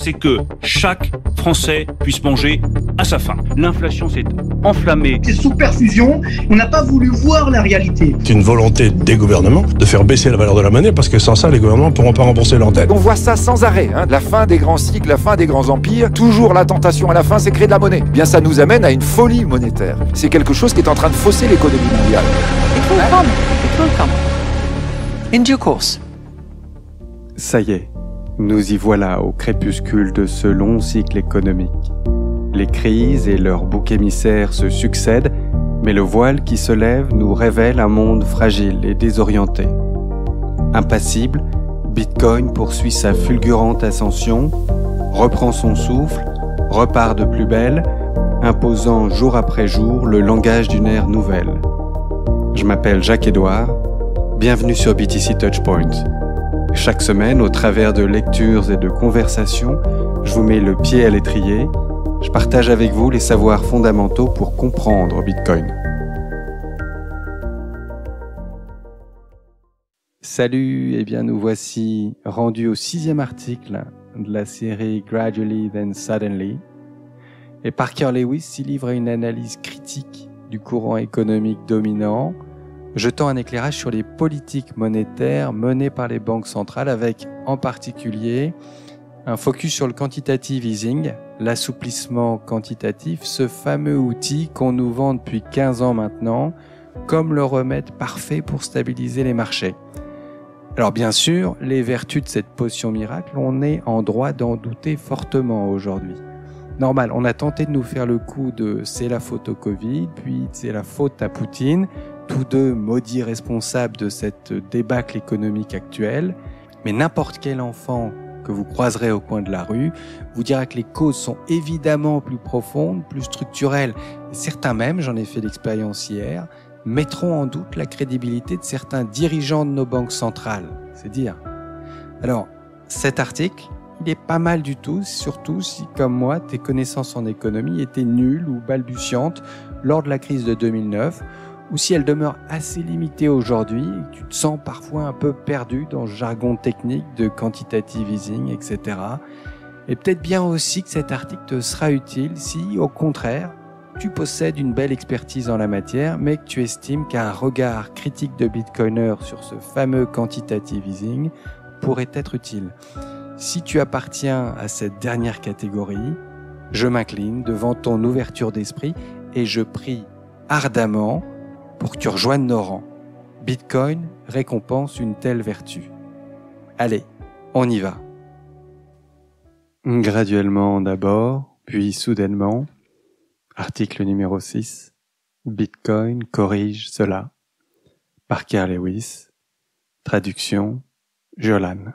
c'est que chaque Français puisse manger à sa faim. L'inflation s'est enflammée. C'est sous perfusion, on n'a pas voulu voir la réalité. C'est une volonté des gouvernements de faire baisser la valeur de la monnaie parce que sans ça, les gouvernements ne pourront pas rembourser leurs dettes. On voit ça sans arrêt, la fin des grands cycles, la fin des grands empires. Toujours la tentation à la fin, c'est créer de la monnaie. Bien, ça nous amène à une folie monétaire. C'est quelque chose qui est en train de fausser l'économie mondiale. It will come. It will come. In due course. Ça y est. Nous y voilà au crépuscule de ce long cycle économique. Les crises et leurs boucs émissaires se succèdent, mais le voile qui se lève nous révèle un monde fragile et désorienté. Impassible, Bitcoin poursuit sa fulgurante ascension, reprend son souffle, repart de plus belle, imposant jour après jour le langage d'une ère nouvelle. Je m'appelle Jacques-Édouard, bienvenue sur BTC Touchpoint. Chaque semaine, au travers de lectures et de conversations, je vous mets le pied à l'étrier. Je partage avec vous les savoirs fondamentaux pour comprendre Bitcoin. Salut, eh bien nous voici rendus au 6e article de la série Gradually Then Suddenly. Et Parker Lewis y livre une analyse critique du courant économique dominant, jetant un éclairage sur les politiques monétaires menées par les banques centrales avec, en particulier, un focus sur le quantitative easing, l'assouplissement quantitatif, ce fameux outil qu'on nous vend depuis 15 ans maintenant, comme le remède parfait pour stabiliser les marchés. Alors bien sûr, les vertus de cette potion miracle, on est en droit d'en douter fortement aujourd'hui. Normal, on a tenté de nous faire le coup de « c'est la faute au Covid », puis « c'est la faute à Poutine », tous deux maudits responsables de cette débâcle économique actuelle. Mais n'importe quel enfant que vous croiserez au coin de la rue vous dira que les causes sont évidemment plus profondes, plus structurelles. Et certains même, j'en ai fait l'expérience hier, mettront en doute la crédibilité de certains dirigeants de nos banques centrales. C'est dire. Alors, cet article, il est pas mal du tout, surtout si, comme moi, tes connaissances en économie étaient nulles ou balbutiantes lors de la crise de 2009, ou si elles demeurent assez limitées aujourd'hui et que tu te sens parfois un peu perdu dans le jargon technique de quantitative easing, etc. Et peut-être bien aussi que cet article te sera utile si, au contraire, tu possèdes une belle expertise en la matière, mais que tu estimes qu'un regard critique de Bitcoiner sur ce fameux quantitative easing pourrait être utile. Si tu appartiens à cette dernière catégorie, je m'incline devant ton ouverture d'esprit et je prie ardemment pour que tu rejoignes nos rangs. Bitcoin récompense une telle vertu. Allez, on y va. Graduellement d'abord, puis soudainement, article numéro 6, Bitcoin corrige cela. Parker Lewis, traduction, Jolan.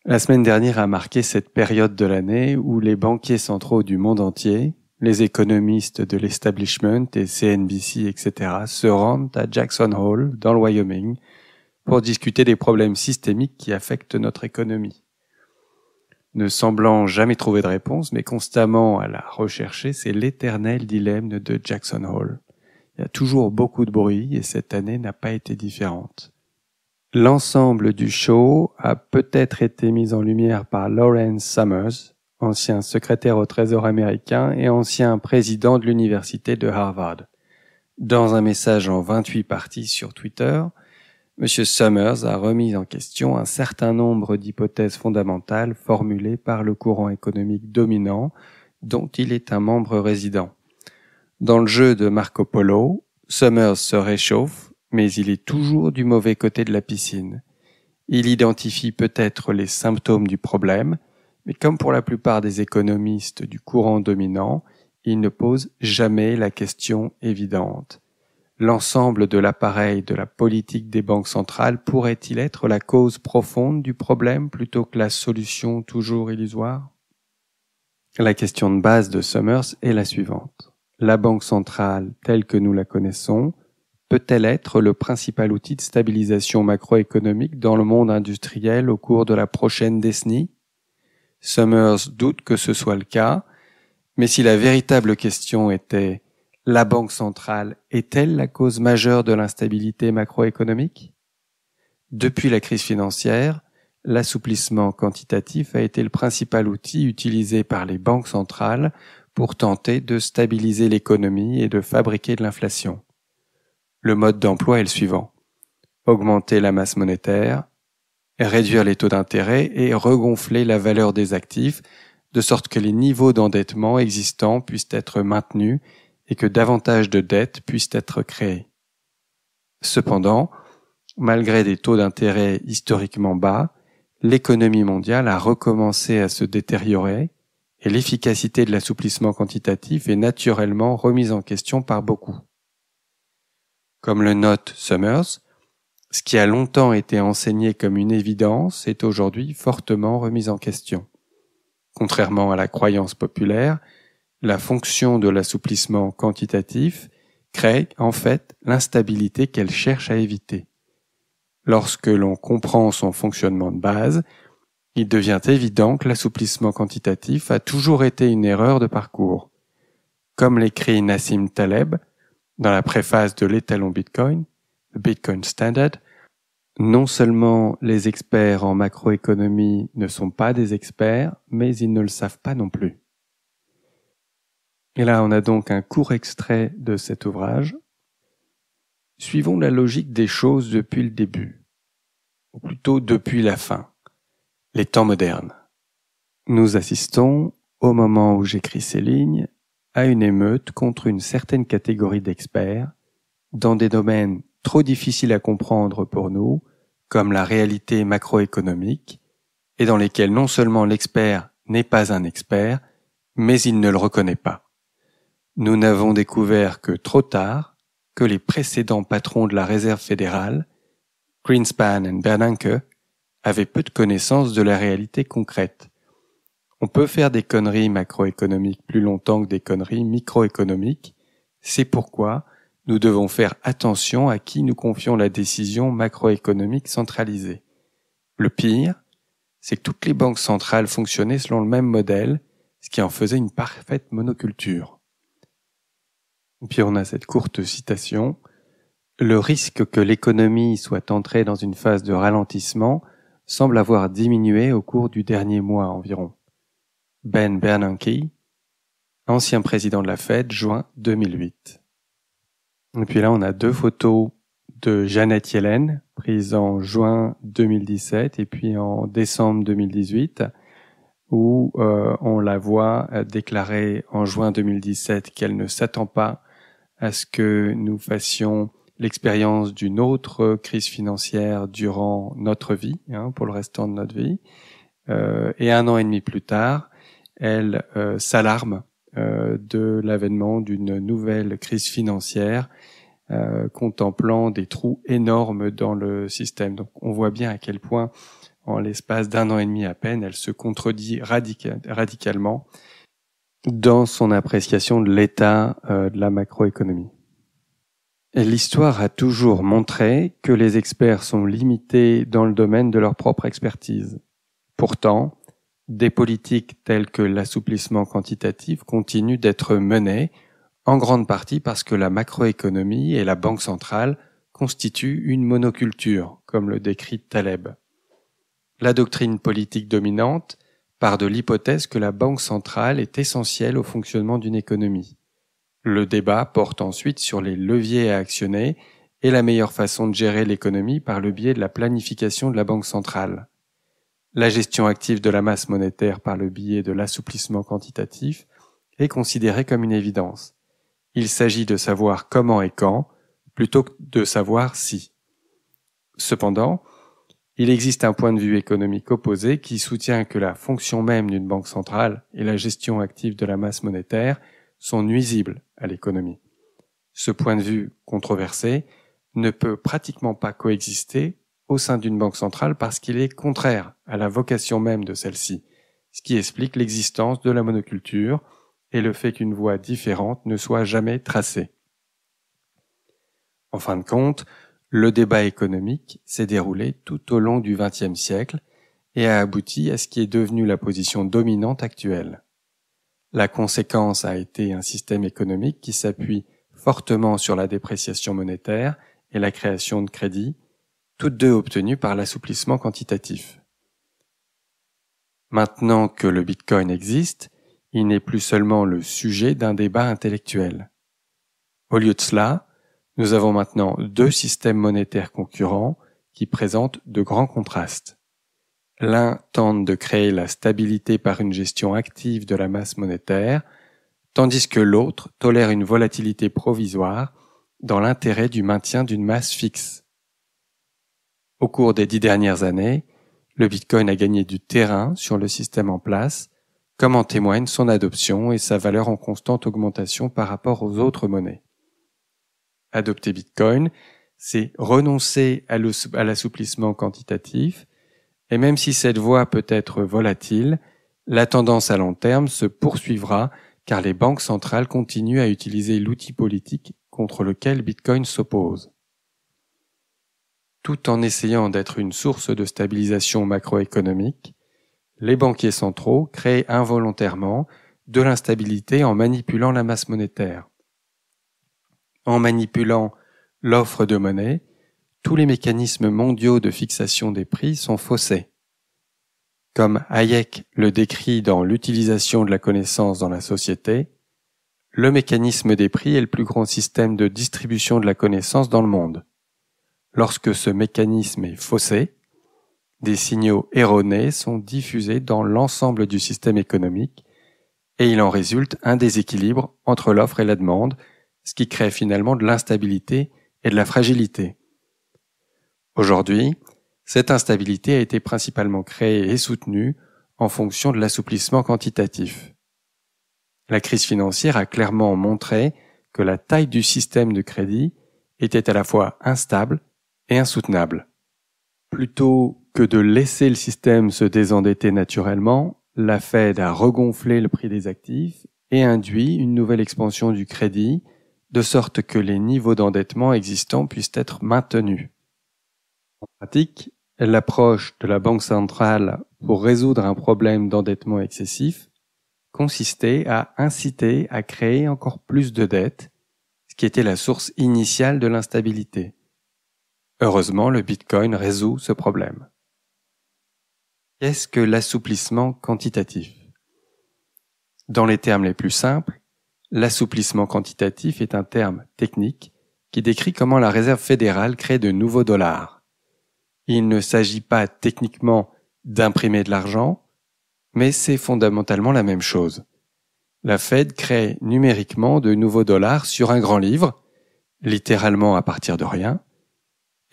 La semaine dernière a marqué cette période de l'année où les banquiers centraux du monde entier, les économistes de l'establishment et CNBC, etc., se rendent à Jackson Hole, dans le Wyoming, pour discuter des problèmes systémiques qui affectent notre économie. Ne semblant jamais trouver de réponse, mais constamment à la rechercher, c'est l'éternel dilemme de Jackson Hole. Il y a toujours beaucoup de bruit et cette année n'a pas été différente. L'ensemble du show a peut-être été mis en lumière par Lawrence Summers, ancien secrétaire au Trésor américain et ancien président de l'université de Harvard. Dans un message en 28 parties sur Twitter, M. Summers a remis en question un certain nombre d'hypothèses fondamentales formulées par le courant économique dominant dont il est un membre résident. Dans le jeu de Marco Polo, Summers se réchauffe, mais il est toujours du mauvais côté de la piscine. Il identifie peut-être les symptômes du problème, mais comme pour la plupart des économistes du courant dominant, il ne pose jamais la question évidente. L'ensemble de l'appareil de la politique des banques centrales pourrait-il être la cause profonde du problème plutôt que la solution toujours illusoire ? La question de base de Summers est la suivante. La banque centrale, telle que nous la connaissons, peut-elle être le principal outil de stabilisation macroéconomique dans le monde industriel au cours de la prochaine décennie ? Summers doute que ce soit le cas, mais si la véritable question était « La banque centrale est-elle la cause majeure de l'instabilité macroéconomique ?» Depuis la crise financière, l'assouplissement quantitatif a été le principal outil utilisé par les banques centrales pour tenter de stabiliser l'économie et de fabriquer de l'inflation. Le mode d'emploi est le suivant: augmenter la masse monétaire, réduire les taux d'intérêt et regonfler la valeur des actifs, de sorte que les niveaux d'endettement existants puissent être maintenus et que davantage de dettes puissent être créées. Cependant, malgré des taux d'intérêt historiquement bas, l'économie mondiale a recommencé à se détériorer et l'efficacité de l'assouplissement quantitatif est naturellement remise en question par beaucoup. Comme le note Summers, ce qui a longtemps été enseigné comme une évidence est aujourd'hui fortement remis en question. Contrairement à la croyance populaire, la fonction de l'assouplissement quantitatif crée en fait l'instabilité qu'elle cherche à éviter. Lorsque l'on comprend son fonctionnement de base, il devient évident que l'assouplissement quantitatif a toujours été une erreur de parcours. Comme l'écrit Nassim Taleb dans la préface de l'étalon Bitcoin, le Bitcoin Standard, non seulement les experts en macroéconomie ne sont pas des experts, mais ils ne le savent pas non plus. Et là, on a donc un court extrait de cet ouvrage. Suivons la logique des choses depuis le début, ou plutôt depuis la fin, les temps modernes. Nous assistons, au moment où j'écris ces lignes, à une émeute contre une certaine catégorie d'experts dans des domaines trop difficiles à comprendre pour nous, comme la réalité macroéconomique, et dans lesquels non seulement l'expert n'est pas un expert, mais il ne le reconnaît pas. Nous n'avons découvert que trop tard que les précédents patrons de la Réserve fédérale, Greenspan et Bernanke, avaient peu de connaissances de la réalité concrète. On peut faire des conneries macroéconomiques plus longtemps que des conneries microéconomiques, c'est pourquoi nous devons faire attention à qui nous confions la décision macroéconomique centralisée. Le pire, c'est que toutes les banques centrales fonctionnaient selon le même modèle, ce qui en faisait une parfaite monoculture. Et puis on a cette courte citation. Le risque que l'économie soit entrée dans une phase de ralentissement semble avoir diminué au cours du dernier mois environ. Ben Bernanke, ancien président de la Fed, juin 2008. Et puis là, on a deux photos de Janet Yellen, prises en juin 2017 et puis en décembre 2018, où on la voit déclarer en juin 2017 qu'elle ne s'attend pas à ce que nous fassions l'expérience d'une autre crise financière durant notre vie, pour le restant de notre vie. Et 1 an et demi plus tard, elle s'alarme de l'avènement d'une nouvelle crise financière, contemplant des trous énormes dans le système. Donc on voit bien à quel point, en l'espace d'1 an et demi à peine, elle se contredit radicalement dans son appréciation de l'état de la macroéconomie. Et l'histoire a toujours montré que les experts sont limités dans le domaine de leur propre expertise. Pourtant, des politiques telles que l'assouplissement quantitatif continuent d'être menées, en grande partie parce que la macroéconomie et la banque centrale constituent une monoculture, comme le décrit Taleb. La doctrine politique dominante part de l'hypothèse que la banque centrale est essentielle au fonctionnement d'une économie. Le débat porte ensuite sur les leviers à actionner et la meilleure façon de gérer l'économie par le biais de la planification de la banque centrale. La gestion active de la masse monétaire par le biais de l'assouplissement quantitatif est considérée comme une évidence. Il s'agit de savoir comment et quand, plutôt que de savoir si. Cependant, il existe un point de vue économique opposé qui soutient que la fonction même d'une banque centrale et la gestion active de la masse monétaire sont nuisibles à l'économie. Ce point de vue controversé ne peut pratiquement pas coexister au sein d'une banque centrale parce qu'il est contraire à la vocation même de celle-ci, ce qui explique l'existence de la monoculture et le fait qu'une voie différente ne soit jamais tracée. En fin de compte, le débat économique s'est déroulé tout au long du XXe siècle et a abouti à ce qui est devenu la position dominante actuelle. La conséquence a été un système économique qui s'appuie fortement sur la dépréciation monétaire et la création de crédits, toutes deux obtenues par l'assouplissement quantitatif. Maintenant que le Bitcoin existe, il n'est plus seulement le sujet d'un débat intellectuel. Au lieu de cela, nous avons maintenant deux systèmes monétaires concurrents qui présentent de grands contrastes. L'un tente de créer la stabilité par une gestion active de la masse monétaire, tandis que l'autre tolère une volatilité provisoire dans l'intérêt du maintien d'une masse fixe. Au cours des 10 dernières années, le Bitcoin a gagné du terrain sur le système en place, comme en témoigne son adoption et sa valeur en constante augmentation par rapport aux autres monnaies. Adopter Bitcoin, c'est renoncer à l'assouplissement quantitatif, et même si cette voie peut être volatile, la tendance à long terme se poursuivra car les banques centrales continuent à utiliser l'outil politique contre lequel Bitcoin s'oppose. Tout en essayant d'être une source de stabilisation macroéconomique, les banquiers centraux créent involontairement de l'instabilité en manipulant la masse monétaire. En manipulant l'offre de monnaie, tous les mécanismes mondiaux de fixation des prix sont faussés. Comme Hayek le décrit dans l'utilisation de la connaissance dans la société, le mécanisme des prix est le plus grand système de distribution de la connaissance dans le monde. Lorsque ce mécanisme est faussé, des signaux erronés sont diffusés dans l'ensemble du système économique et il en résulte un déséquilibre entre l'offre et la demande, ce qui crée finalement de l'instabilité et de la fragilité. Aujourd'hui, cette instabilité a été principalement créée et soutenue en fonction de l'assouplissement quantitatif. La crise financière a clairement montré que la taille du système de crédit était à la fois instable et insoutenable. Plutôt que de laisser le système se désendetter naturellement, la Fed a regonflé le prix des actifs et induit une nouvelle expansion du crédit, de sorte que les niveaux d'endettement existants puissent être maintenus. En pratique, l'approche de la Banque centrale pour résoudre un problème d'endettement excessif consistait à inciter à créer encore plus de dettes, ce qui était la source initiale de l'instabilité. Heureusement, le Bitcoin résout ce problème. Qu'est-ce que l'assouplissement quantitatif ? Dans les termes les plus simples, l'assouplissement quantitatif est un terme technique qui décrit comment la Réserve fédérale crée de nouveaux dollars. Il ne s'agit pas techniquement d'imprimer de l'argent, mais c'est fondamentalement la même chose. La Fed crée numériquement de nouveaux dollars sur un grand livre, littéralement à partir de rien,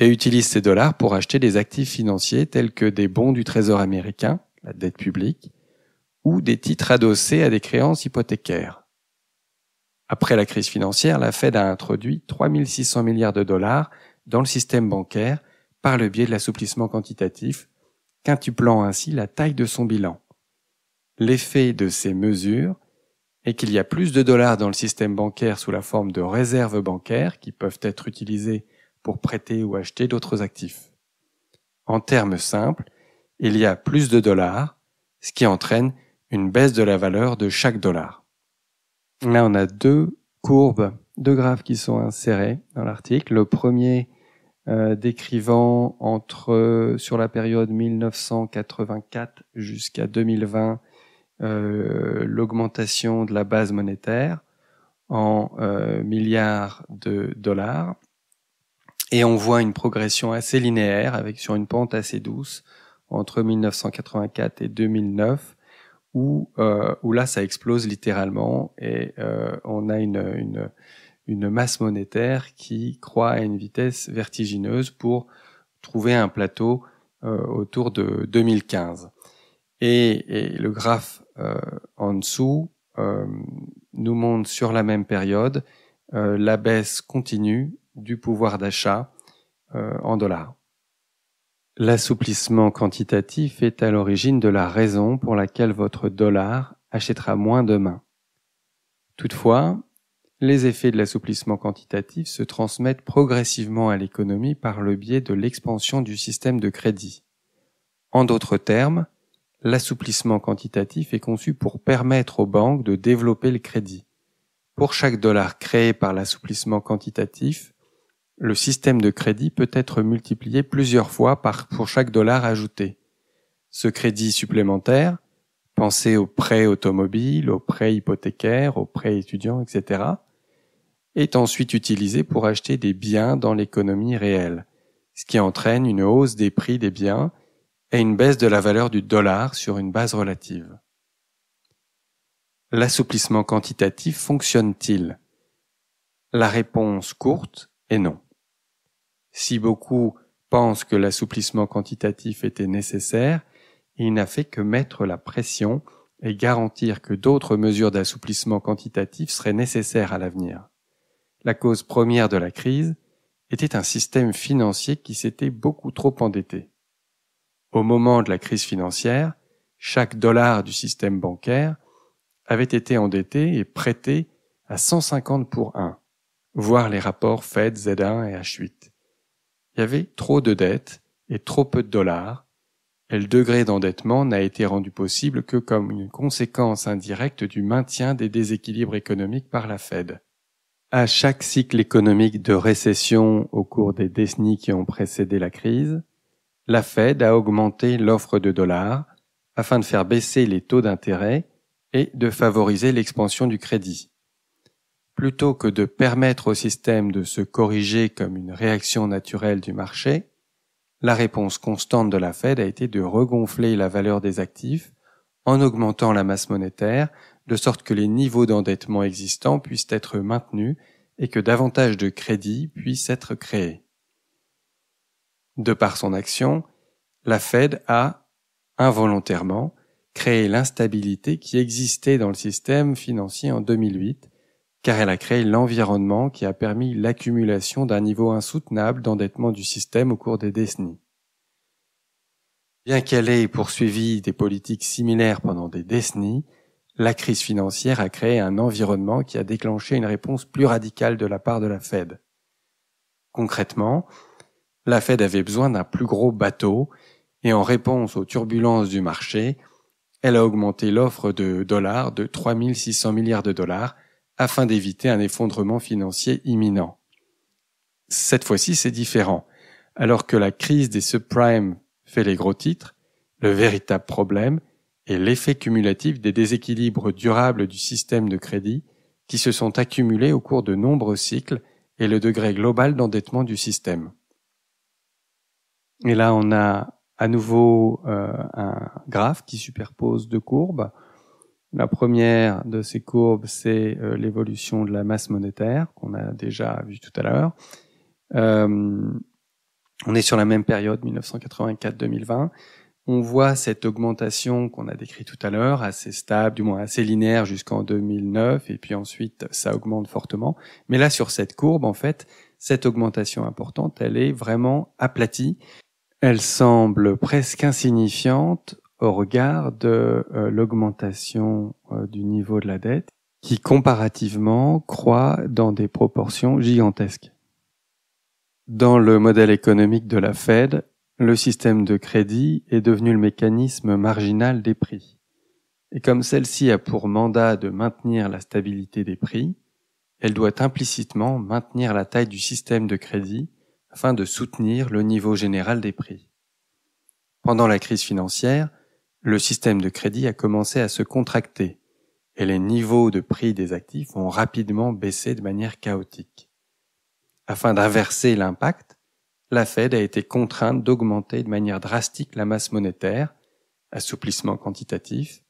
et utilise ces dollars pour acheter des actifs financiers tels que des bons du Trésor américain, la dette publique, ou des titres adossés à des créances hypothécaires. Après la crise financière, la Fed a introduit 3 600 milliards de dollars dans le système bancaire par le biais de l'assouplissement quantitatif, quintuplant ainsi la taille de son bilan. L'effet de ces mesures est qu'il y a plus de dollars dans le système bancaire sous la forme de réserves bancaires qui peuvent être utilisées pour prêter ou acheter d'autres actifs. En termes simples, il y a plus de dollars, ce qui entraîne une baisse de la valeur de chaque dollar. Là, on a deux graphes qui sont insérés dans l'article. Le premier décrivant sur la période 1984 jusqu'à 2020 l'augmentation de la base monétaire en milliards de dollars. Et on voit une progression assez linéaire sur une pente assez douce entre 1984 et 2009 où là ça explose littéralement et on a une masse monétaire qui croît à une vitesse vertigineuse pour trouver un plateau autour de 2015. Et le graphe en dessous nous montre sur la même période la baisse continue du pouvoir d'achat en dollars. L'assouplissement quantitatif est à l'origine de la raison pour laquelle votre dollar achètera moins demain. Toutefois, les effets de l'assouplissement quantitatif se transmettent progressivement à l'économie par le biais de l'expansion du système de crédit. En d'autres termes, l'assouplissement quantitatif est conçu pour permettre aux banques de développer le crédit. Pour chaque dollar créé par l'assouplissement quantitatif, le système de crédit peut être multiplié plusieurs fois pour chaque dollar ajouté. Ce crédit supplémentaire Pensez aux prêts automobiles, aux prêts hypothécaires, aux prêts étudiants, etc., est ensuite utilisé pour acheter des biens dans l'économie réelle, ce qui entraîne une hausse des prix des biens et une baisse de la valeur du dollar sur une base relative. L'assouplissement quantitatif fonctionne-t-il? La réponse courte est non. Si beaucoup pensent que l'assouplissement quantitatif était nécessaire, il n'a fait que mettre la pression et garantir que d'autres mesures d'assouplissement quantitatif seraient nécessaires à l'avenir. La cause première de la crise était un système financier qui s'était beaucoup trop endetté. Au moment de la crise financière, chaque dollar du système bancaire avait été endetté et prêté à 150 pour 1, voire les rapports Fed Z1 et H8. Il y avait trop de dettes et trop peu de dollars, et le degré d'endettement n'a été rendu possible que comme une conséquence indirecte du maintien des déséquilibres économiques par la Fed. À chaque cycle économique de récession au cours des décennies qui ont précédé la crise, la Fed a augmenté l'offre de dollars afin de faire baisser les taux d'intérêt et de favoriser l'expansion du crédit. Plutôt que de permettre au système de se corriger comme une réaction naturelle du marché, la réponse constante de la Fed a été de regonfler la valeur des actifs en augmentant la masse monétaire, de sorte que les niveaux d'endettement existants puissent être maintenus et que davantage de crédits puissent être créés. De par son action, la Fed a, involontairement, créé l'instabilité qui existait dans le système financier en 2008, car elle a créé l'environnement qui a permis l'accumulation d'un niveau insoutenable d'endettement du système au cours des décennies. Bien qu'elle ait poursuivi des politiques similaires pendant des décennies, la crise financière a créé un environnement qui a déclenché une réponse plus radicale de la part de la Fed. Concrètement, la Fed avait besoin d'un plus gros bateau et en réponse aux turbulences du marché, elle a augmenté l'offre de dollars de 3 600 milliards de dollars afin d'éviter un effondrement financier imminent. Cette fois-ci, c'est différent. Alors que la crise des subprimes fait les gros titres, le véritable problème est l'effet cumulatif des déséquilibres durables du système de crédit qui se sont accumulés au cours de nombreux cycles et le degré global d'endettement du système. Et là, on a à nouveau un graphe qui superpose deux courbes. La première de ces courbes, c'est l'évolution de la masse monétaire qu'on a déjà vu tout à l'heure. On est sur la même période, 1984-2020. On voit cette augmentation qu'on a décrite tout à l'heure, assez stable, du moins assez linéaire jusqu'en 2009, et puis ensuite ça augmente fortement. Mais là, sur cette courbe, en fait, cette augmentation importante, elle est vraiment aplatie. Elle semble presque insignifiante au regard de l'augmentation du niveau de la dette, qui comparativement croît dans des proportions gigantesques. Dans le modèle économique de la Fed, le système de crédit est devenu le mécanisme marginal des prix. Et comme celle-ci a pour mandat de maintenir la stabilité des prix, elle doit implicitement maintenir la taille du système de crédit afin de soutenir le niveau général des prix. Pendant la crise financière, le système de crédit a commencé à se contracter et les niveaux de prix des actifs ont rapidement baissé de manière chaotique. Afin d'inverser l'impact, la Fed a été contrainte d'augmenter de manière drastique la masse monétaire, assouplissement quantitatif,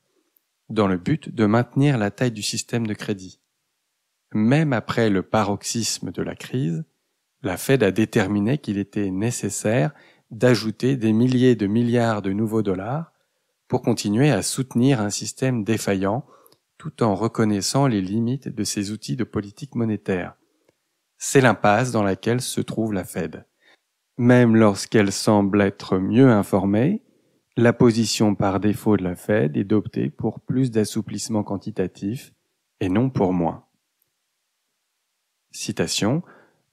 dans le but de maintenir la taille du système de crédit. Même après le paroxysme de la crise, la Fed a déterminé qu'il était nécessaire d'ajouter des milliers de milliards de nouveaux dollars pour continuer à soutenir un système défaillant tout en reconnaissant les limites de ses outils de politique monétaire. C'est l'impasse dans laquelle se trouve la Fed. Même lorsqu'elle semble être mieux informée, la position par défaut de la Fed est d'opter pour plus d'assouplissement quantitatif et non pour moins. Citation: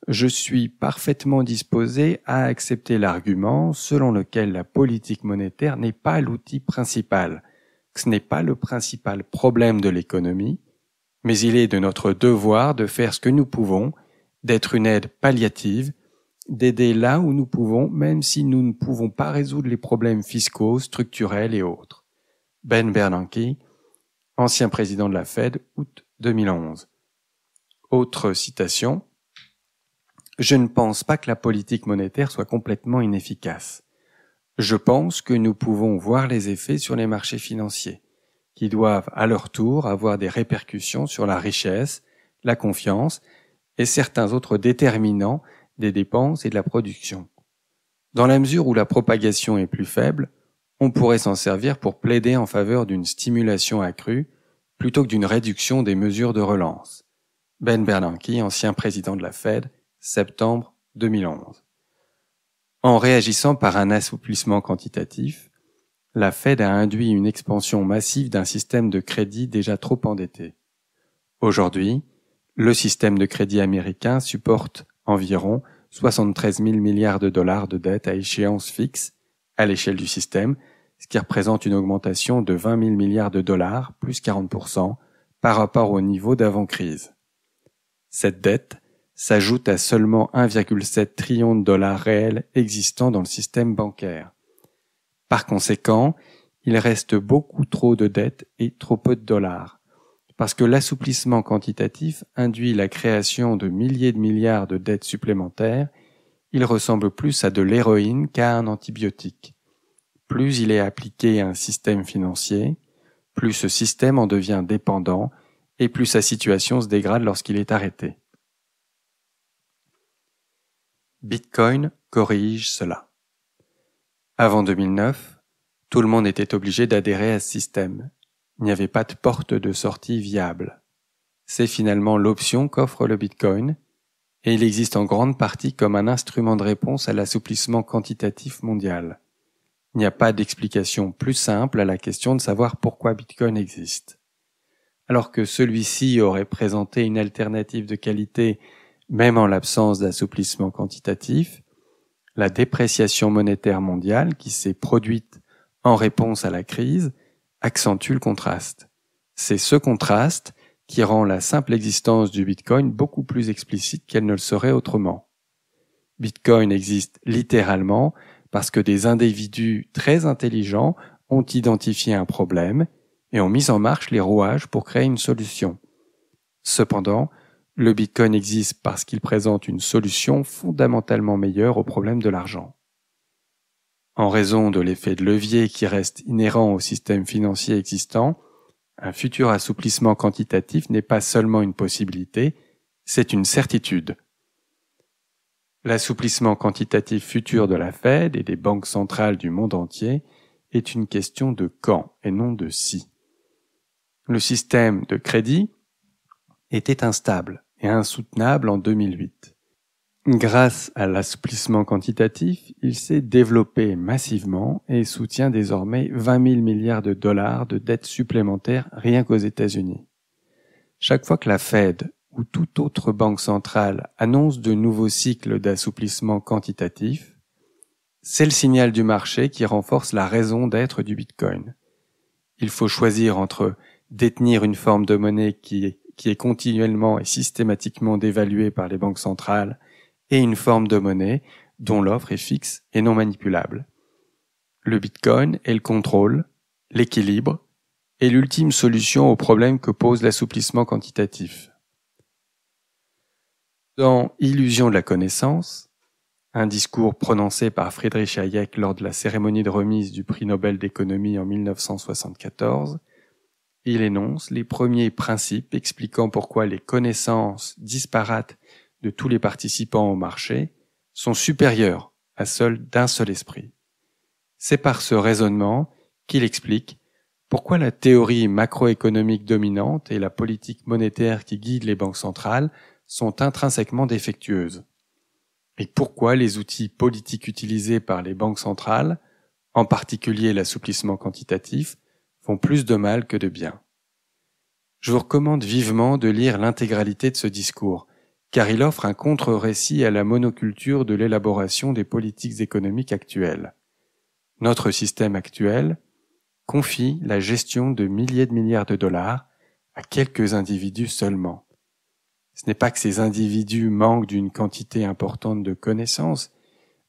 « Je suis parfaitement disposé à accepter l'argument selon lequel la politique monétaire n'est pas l'outil principal, que ce n'est pas le principal problème de l'économie, mais il est de notre devoir de faire ce que nous pouvons, d'être une aide palliative, d'aider là où nous pouvons, même si nous ne pouvons pas résoudre les problèmes fiscaux, structurels et autres. Ben Bernanke, ancien président de la Fed, août 2011. Autre citation. « Je ne pense pas que la politique monétaire soit complètement inefficace. Je pense que nous pouvons voir les effets sur les marchés financiers, qui doivent à leur tour avoir des répercussions sur la richesse, la confiance et certains autres déterminants des dépenses et de la production. Dans la mesure où la propagation est plus faible, on pourrait s'en servir pour plaider en faveur d'une stimulation accrue plutôt que d'une réduction des mesures de relance. » Ben Bernanke, ancien président de la Fed, septembre 2011. En réagissant par un assouplissement quantitatif, la Fed a induit une expansion massive d'un système de crédit déjà trop endetté. Aujourd'hui, le système de crédit américain supporte environ 73 000 milliards de dollars de dette à échéance fixe à l'échelle du système, ce qui représente une augmentation de 20 000 milliards de dollars, plus 40%, par rapport au niveau d'avant-crise. Cette dette s'ajoute à seulement 1,7 trillion de dollars réels existants dans le système bancaire. Par conséquent, il reste beaucoup trop de dettes et trop peu de dollars, parce que l'assouplissement quantitatif induit la création de milliers de milliards de dettes supplémentaires. Il ressemble plus à de l'héroïne qu'à un antibiotique. Plus il est appliqué à un système financier, plus ce système en devient dépendant et plus sa situation se dégrade lorsqu'il est arrêté. Bitcoin corrige cela. Avant 2009, tout le monde était obligé d'adhérer à ce système. Il n'y avait pas de porte de sortie viable. C'est finalement l'option qu'offre le Bitcoin, et il existe en grande partie comme un instrument de réponse à l'assouplissement quantitatif mondial. Il n'y a pas d'explication plus simple à la question de savoir pourquoi Bitcoin existe. Alors que celui-ci aurait présenté une alternative de qualité même en l'absence d'assouplissement quantitatif, la dépréciation monétaire mondiale qui s'est produite en réponse à la crise accentue le contraste. C'est ce contraste qui rend la simple existence du Bitcoin beaucoup plus explicite qu'elle ne le serait autrement. Bitcoin existe littéralement parce que des individus très intelligents ont identifié un problème et ont mis en marche les rouages pour créer une solution. Cependant, le Bitcoin existe parce qu'il présente une solution fondamentalement meilleure au problème de l'argent. En raison de l'effet de levier qui reste inhérent au système financier existant, un futur assouplissement quantitatif n'est pas seulement une possibilité, c'est une certitude. L'assouplissement quantitatif futur de la Fed et des banques centrales du monde entier est une question de quand et non de si. Le système de crédit était instable et insoutenable en 2008. Grâce à l'assouplissement quantitatif, il s'est développé massivement et soutient désormais 20 000 milliards de dollars de dettes supplémentaires rien qu'aux États-Unis. Chaque fois que la Fed ou toute autre banque centrale annonce de nouveaux cycles d'assouplissement quantitatif, c'est le signal du marché qui renforce la raison d'être du Bitcoin. Il faut choisir entre détenir une forme de monnaie qui est continuellement et systématiquement dévaluée par les banques centrales et une forme de monnaie dont l'offre est fixe et non manipulable. Le Bitcoin est le contrôle, l'équilibre et l'ultime solution au problème que pose l'assouplissement quantitatif. Dans Illusion de la connaissance, un discours prononcé par Friedrich Hayek lors de la cérémonie de remise du prix Nobel d'économie en 1974, il énonce les premiers principes expliquant pourquoi les connaissances disparates de tous les participants au marché sont supérieures à celles d'un seul esprit. C'est par ce raisonnement qu'il explique pourquoi la théorie macroéconomique dominante et la politique monétaire qui guide les banques centrales sont intrinsèquement défectueuses, et pourquoi les outils politiques utilisés par les banques centrales, en particulier l'assouplissement quantitatif, font plus de mal que de bien. Je vous recommande vivement de lire l'intégralité de ce discours, car il offre un contre-récit à la monoculture de l'élaboration des politiques économiques actuelles. Notre système actuel confie la gestion de milliers de milliards de dollars à quelques individus seulement. Ce n'est pas que ces individus manquent d'une quantité importante de connaissances,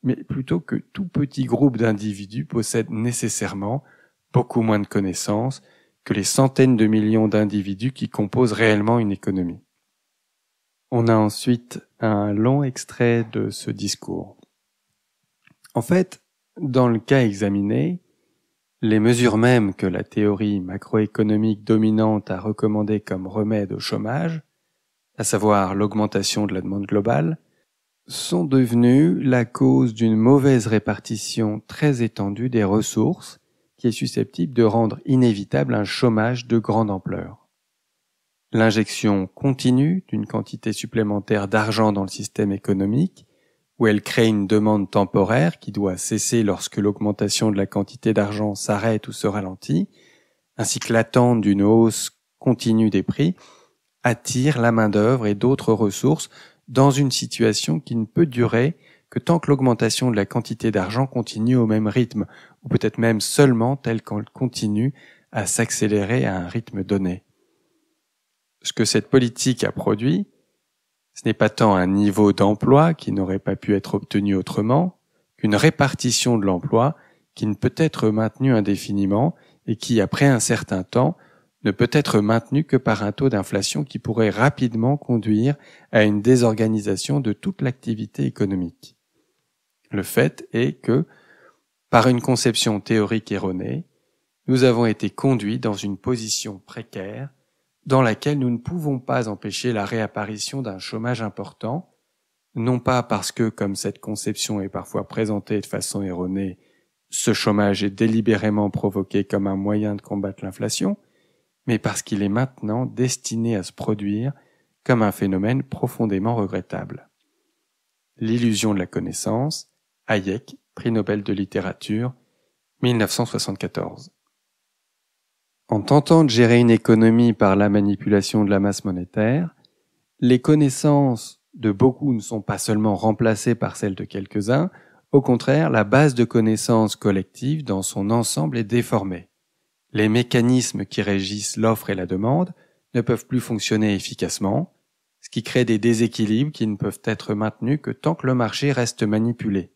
mais plutôt que tout petit groupe d'individus possède nécessairement beaucoup moins de connaissances que les centaines de millions d'individus qui composent réellement une économie. On a ensuite un long extrait de ce discours. En fait, dans le cas examiné, les mesures mêmes que la théorie macroéconomique dominante a recommandées comme remède au chômage, à savoir l'augmentation de la demande globale, sont devenues la cause d'une mauvaise répartition très étendue des ressources qui est susceptible de rendre inévitable un chômage de grande ampleur. L'injection continue d'une quantité supplémentaire d'argent dans le système économique, où elle crée une demande temporaire qui doit cesser lorsque l'augmentation de la quantité d'argent s'arrête ou se ralentit, ainsi que l'attente d'une hausse continue des prix, attire la main-d'œuvre et d'autres ressources dans une situation qui ne peut durer que tant que l'augmentation de la quantité d'argent continue au même rythme, ou peut-être même seulement telle qu'elle continue à s'accélérer à un rythme donné. Ce que cette politique a produit, ce n'est pas tant un niveau d'emploi qui n'aurait pas pu être obtenu autrement, qu'une répartition de l'emploi qui ne peut être maintenue indéfiniment et qui, après un certain temps, ne peut être maintenue que par un taux d'inflation qui pourrait rapidement conduire à une désorganisation de toute l'activité économique. Le fait est que, par une conception théorique erronée, nous avons été conduits dans une position précaire dans laquelle nous ne pouvons pas empêcher la réapparition d'un chômage important, non pas parce que, comme cette conception est parfois présentée de façon erronée, ce chômage est délibérément provoqué comme un moyen de combattre l'inflation, mais parce qu'il est maintenant destiné à se produire comme un phénomène profondément regrettable. L'illusion de la connaissance, Hayek, prix Nobel de littérature, 1974. En tentant de gérer une économie par la manipulation de la masse monétaire, les connaissances de beaucoup ne sont pas seulement remplacées par celles de quelques-uns, au contraire, la base de connaissances collectives dans son ensemble est déformée. Les mécanismes qui régissent l'offre et la demande ne peuvent plus fonctionner efficacement, ce qui crée des déséquilibres qui ne peuvent être maintenus que tant que le marché reste manipulé.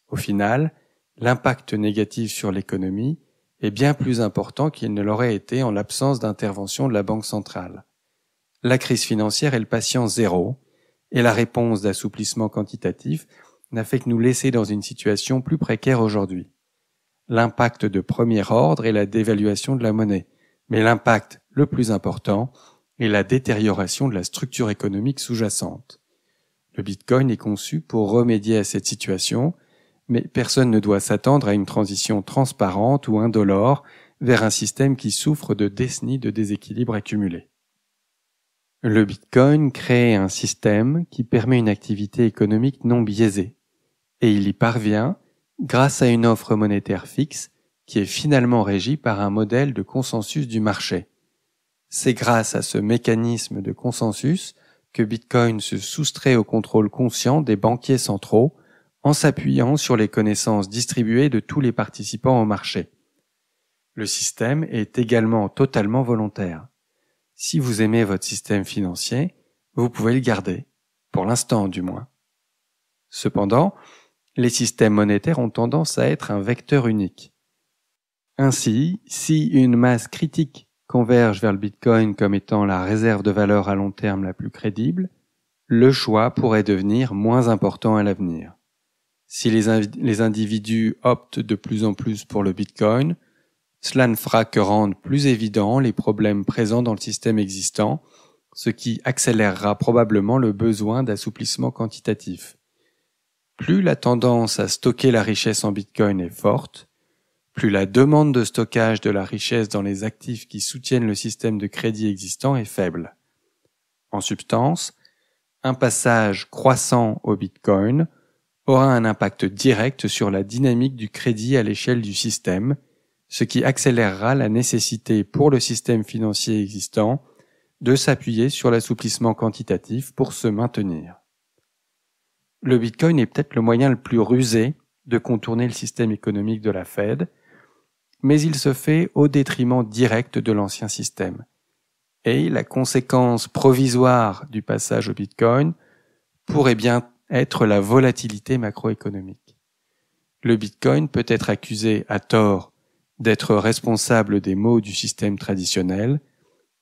Au final, l'impact négatif sur l'économie est bien plus important qu'il ne l'aurait été en l'absence d'intervention de la Banque centrale. La crise financière est le patient zéro, et la réponse d'assouplissement quantitatif n'a fait que nous laisser dans une situation plus précaire aujourd'hui. L'impact de premier ordre est la dévaluation de la monnaie, mais l'impact le plus important est la détérioration de la structure économique sous-jacente. Le Bitcoin est conçu pour remédier à cette situation, mais personne ne doit s'attendre à une transition transparente ou indolore vers un système qui souffre de décennies de déséquilibres accumulés. Le Bitcoin crée un système qui permet une activité économique non biaisée, et il y parvient grâce à une offre monétaire fixe qui est finalement régie par un modèle de consensus du marché. C'est grâce à ce mécanisme de consensus que Bitcoin se soustrait au contrôle conscient des banquiers centraux en s'appuyant sur les connaissances distribuées de tous les participants au marché. Le système est également totalement volontaire. Si vous aimez votre système financier, vous pouvez le garder, pour l'instant du moins. Cependant, les systèmes monétaires ont tendance à être un vecteur unique. Ainsi, si une masse critique converge vers le Bitcoin comme étant la réserve de valeur à long terme la plus crédible, le choix pourrait devenir moins important à l'avenir. Si les individus optent de plus en plus pour le Bitcoin, cela ne fera que rendre plus évidents les problèmes présents dans le système existant, ce qui accélérera probablement le besoin d'assouplissement quantitatif. Plus la tendance à stocker la richesse en Bitcoin est forte, plus la demande de stockage de la richesse dans les actifs qui soutiennent le système de crédit existant est faible. En substance, un passage croissant au Bitcoin aura un impact direct sur la dynamique du crédit à l'échelle du système, ce qui accélérera la nécessité pour le système financier existant de s'appuyer sur l'assouplissement quantitatif pour se maintenir. Le Bitcoin est peut-être le moyen le plus rusé de contourner le système économique de la Fed, mais il se fait au détriment direct de l'ancien système. Et la conséquence provisoire du passage au Bitcoin pourrait bien être la volatilité macroéconomique. Le Bitcoin peut être accusé à tort d'être responsable des maux du système traditionnel,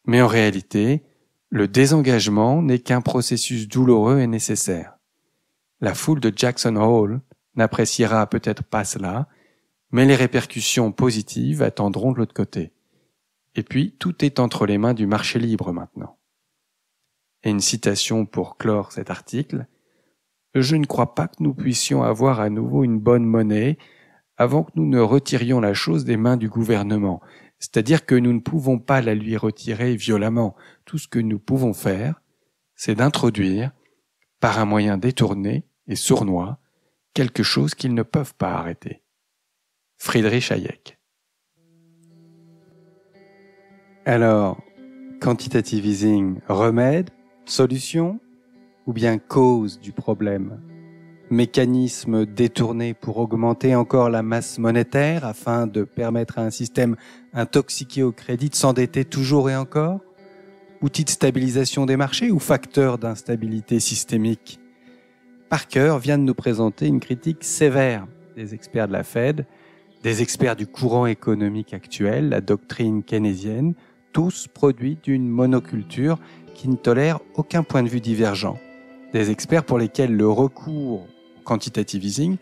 mais en réalité, le désengagement n'est qu'un processus douloureux et nécessaire. La foule de Jackson Hole n'appréciera peut-être pas cela, mais les répercussions positives attendront de l'autre côté. Et puis, tout est entre les mains du marché libre maintenant. Et une citation pour clore cet article. « Je ne crois pas que nous puissions avoir à nouveau une bonne monnaie avant que nous ne retirions la chose des mains du gouvernement. C'est-à-dire que nous ne pouvons pas la lui retirer violemment. Tout ce que nous pouvons faire, c'est d'introduire, par un moyen détourné et sournois, quelque chose qu'ils ne peuvent pas arrêter. » Friedrich Hayek. Alors, quantitative easing, remède, solution ou bien cause du problème? Mécanisme détourné pour augmenter encore la masse monétaire afin de permettre à un système intoxiqué au crédit de s'endetter toujours et encore? Outil de stabilisation des marchés ou facteur d'instabilité systémique? Parker vient de nous présenter une critique sévère des experts de la Fed, des experts du courant économique actuel, la doctrine keynésienne, tous produits d'une monoculture qui ne tolère aucun point de vue divergent. Des experts pour lesquels le recours au quantitative easing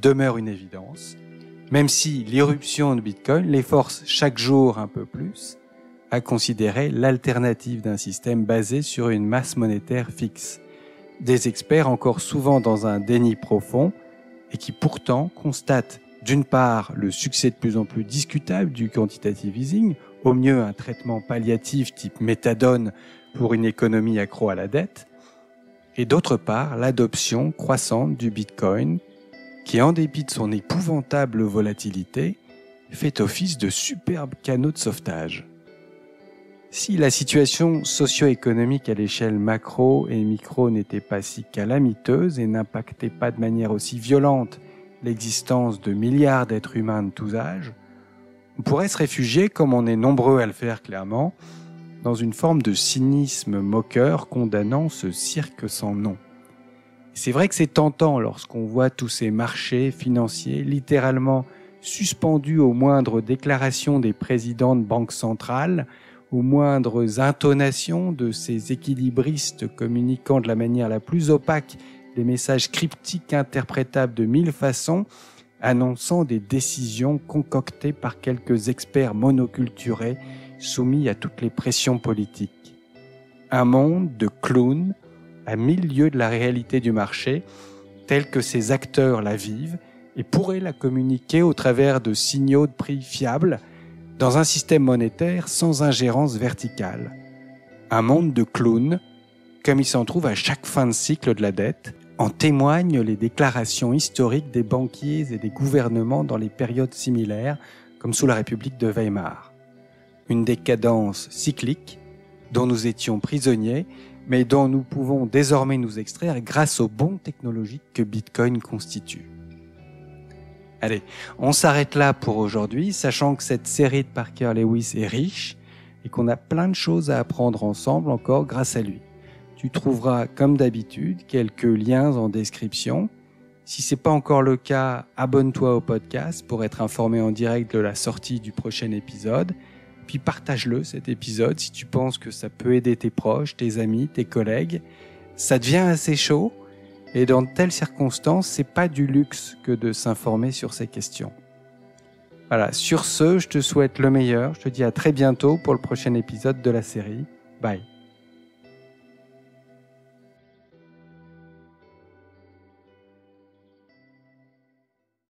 demeure une évidence, même si l'irruption de Bitcoin les force chaque jour un peu plus à considérer l'alternative d'un système basé sur une masse monétaire fixe. Des experts encore souvent dans un déni profond et qui pourtant constatent d'une part le succès de plus en plus discutable du quantitative easing, au mieux un traitement palliatif type méthadone pour une économie accro à la dette, et d'autre part l'adoption croissante du Bitcoin qui, en dépit de son épouvantable volatilité, fait office de superbe canot de sauvetage. Si la situation socio-économique à l'échelle macro et micro n'était pas si calamiteuse et n'impactait pas de manière aussi violente l'existence de milliards d'êtres humains de tous âges, on pourrait se réfugier, comme on est nombreux à le faire clairement, dans une forme de cynisme moqueur condamnant ce cirque sans nom. C'est vrai que c'est tentant lorsqu'on voit tous ces marchés financiers littéralement suspendus aux moindres déclarations des présidents de banques centrales, aux moindres intonations de ces équilibristes communiquant de la manière la plus opaque des messages cryptiques interprétables de 1000 façons, annonçant des décisions concoctées par quelques experts monoculturés soumis à toutes les pressions politiques. Un monde de clowns à 1000 lieues de la réalité du marché, tel que ces acteurs la vivent et pourraient la communiquer au travers de signaux de prix fiables dans un système monétaire sans ingérence verticale. Un monde de clowns, comme il s'en trouve à chaque fin de cycle de la dette, en témoignent les déclarations historiques des banquiers et des gouvernements dans les périodes similaires, comme sous la République de Weimar. Une décadence cyclique dont nous étions prisonniers, mais dont nous pouvons désormais nous extraire grâce aux bons technologiques que Bitcoin constitue. Allez, on s'arrête là pour aujourd'hui, sachant que cette série de Parker Lewis est riche et qu'on a plein de choses à apprendre ensemble encore grâce à lui. Tu trouveras, comme d'habitude, quelques liens en description. Si c'est pas encore le cas, abonne-toi au podcast pour être informé en direct de la sortie du prochain épisode. Puis partage-le, cet épisode, si tu penses que ça peut aider tes proches, tes amis, tes collègues. Ça devient assez chaud, et dans de telles circonstances, c'est pas du luxe que de s'informer sur ces questions. Voilà, sur ce, je te souhaite le meilleur. Je te dis à très bientôt pour le prochain épisode de la série. Bye.